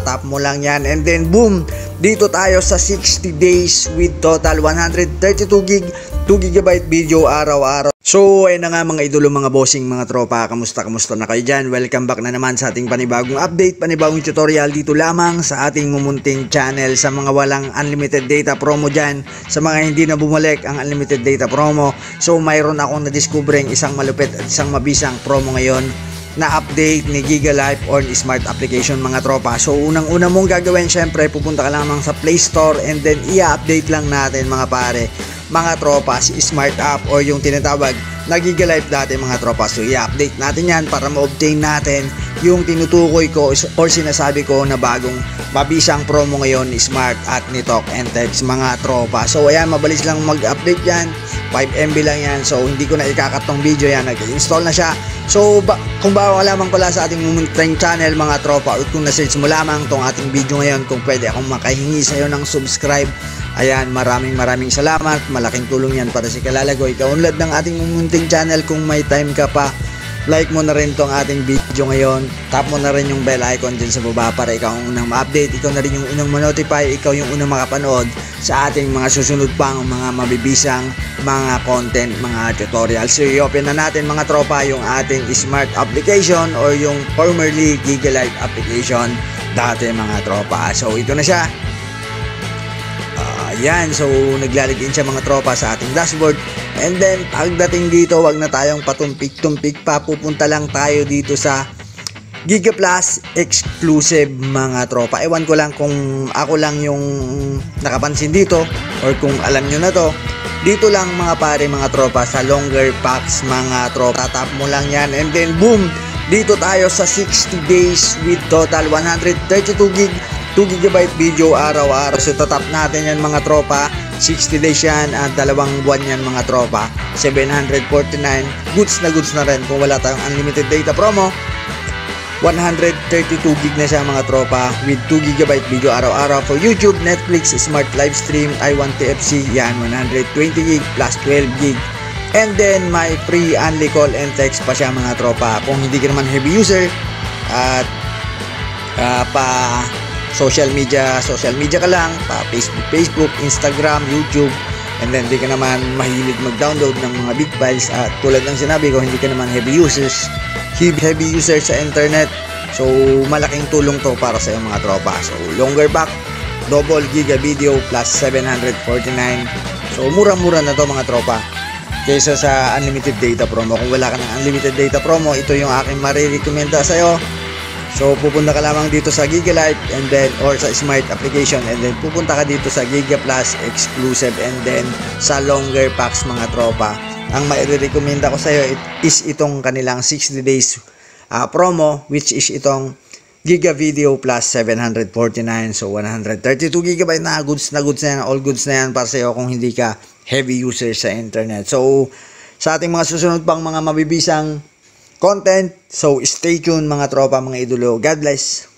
tatap mo lang yan. And then boom, dito tayo sa 60 days with total 132 gig, 2GB video araw-araw. So ayun na nga mga idolo, mga bossing, mga tropa, kamusta na kayo dyan? Welcome back na naman sa ating panibagong update, panibagong tutorial dito lamang sa ating mumunting channel. Sa mga walang unlimited data promo dyan, sa mga hindi na bumalik ang unlimited data promo, so mayroon akong na-discovering isang malupit at isang mabisang promo ngayon na update ni GigaLife or Smart application, mga tropa. So unang-una mong gagawin, syempre pupunta ka lamang sa Play Store and then i-update lang natin mga pare, mga tropa, si Smart app or yung tinatawag na GigaLife dati, mga tropa. So i-update natin yan para ma-obtain natin yung tinutukoy ko or sinasabi ko na bagong mabisang promo ngayon ni Smart at ni Talk and Text, mga tropa. So ayan, mabilis lang mag-update yan, 5 MB lang yan. So hindi ko na ikakatong video yan, nag-install na siya. So kung bago ka lamang pala sa ating mumunting channel, mga tropa, at kung na-search mo lamang tong ating video ngayon, kung pwede akong makahingi sa'yo ng subscribe, ayan, maraming salamat. Malaking tulong yan para si Kalalagoy. Kaunlad ng ating mumunting channel, kung may time ka pa, like mo na rin tong ating video ngayon, tap mo na rin yung bell icon dyan sa baba para ikaw ang unang ma-update, ikaw na rin yung unang ma-notify, ikaw yung unang makapanood sa ating mga susunod pang mga mabibisang mga content, mga tutorials. So i-open na natin, mga tropa, yung ating Smart application or yung formerly GigaLife application dati, mga tropa. So ito na siya. Ayan, so naglalagin siya, mga tropa, sa ating dashboard. And then pagdating dito, wag na tayong patumpik-tumpik pa, pupunta lang tayo dito sa Giga Plus exclusive, mga tropa. Ewan ko lang kung ako lang yung nakapansin dito or kung alam nyo na to. Dito lang, mga pare, mga tropa, sa longer packs, mga tropa, tap mo lang yan and then boom, dito tayo sa 60 days with total 132 gig, 2GB video araw-araw. So tatap natin yan, mga tropa. 60 days yan at 2 buwan yan, mga tropa. 749, goods na rin kung wala tayong unlimited data promo. 132 gig na siya, mga tropa, with 2GB video araw-araw for YouTube, Netflix, Smart Livestream, i1TFC, yan 120 gig plus 12 gig. And then may free only call and text pa siya, mga tropa. Kung hindi ka naman heavy user at pa social media ka lang, pa Facebook, Instagram, YouTube, and then hindi ka naman mahilig mag-download ng mga big files, at tulad ng sinabi ko, hindi ka naman heavy user sa internet, so malaking tulong to para sa iyo, mga tropa. So longer back, double giga video plus 749, so mura-mura na to, mga tropa, kaysa sa unlimited data promo. Kung wala ka ng unlimited data promo, ito yung aking marirekomenda sa iyo. So pupunta ka lamang dito sa GigaLife and then or sa Smart application, and then pupunta ka dito sa Giga Plus exclusive and then sa longer packs, mga tropa. Ang mairekomenda ko sa iyo is itong kanilang 60 days promo, which is itong Giga Video Plus 749. So 132GB na goods na yan, all goods na yan para sa iyo kung hindi ka heavy user sa internet. So sa ating mga susunod pang mga mabibisang content, so stay tuned, mga tropa, mga idolo. God bless.